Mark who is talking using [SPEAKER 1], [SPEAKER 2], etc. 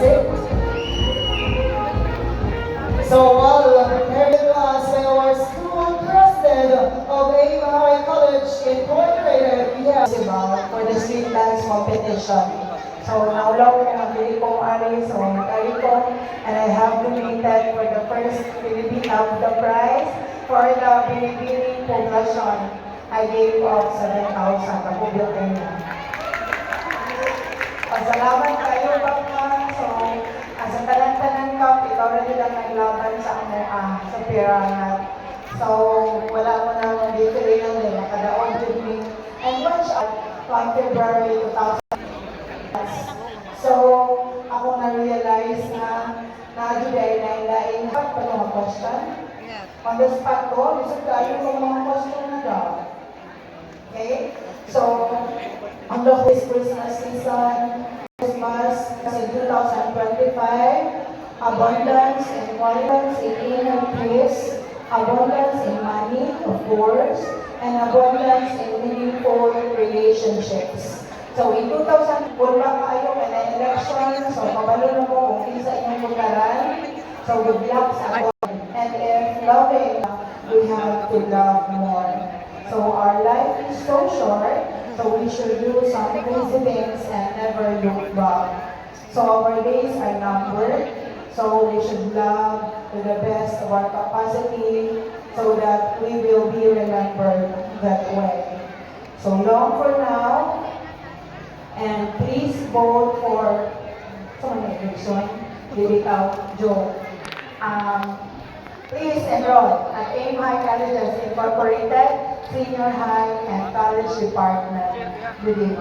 [SPEAKER 1] sit. So while preparing us by our school president of Ava High College Incorporated, we have for the street dance competition. So naulaw ko ang dili kong ari, so nagari ko, and I have donated for the first Philippine of the prize for the Binibining Poblacion. I gave out 7,000 kapubyo kayo. Pasalamat kayo Papa. So, sa tanan-tanan ka, ikaw na nilang naglaban sa sa pirangat. So, wala mo na mong dito rin nila, kadaon to me. And watch out, on February 2000. So, ako na-realize na na-juday na ilain. Pa mga question? On the spot ko, isip tayo kung mga question na daw. Okay? So, on the Christmas season, Christmas in 2025, abundance and abundance in inner peace, abundance in money, of course, and abundance in meaningful relationships. So, in 2000, wala kayo na election, so kabalo na mo kung isa inyong pagkaran. So, good luck sa ako. And if loving, we have to love more. So our life is so short, so we should do some crazy things and never look back. So our days are numbered, so we should love to the best of our capacity so that we will be remembered that way. So long for now, and please vote for someone election, Dilitaw Joe. Please enroll at AIM High Colleges Incorporated, Senior High and College Department. Good evening.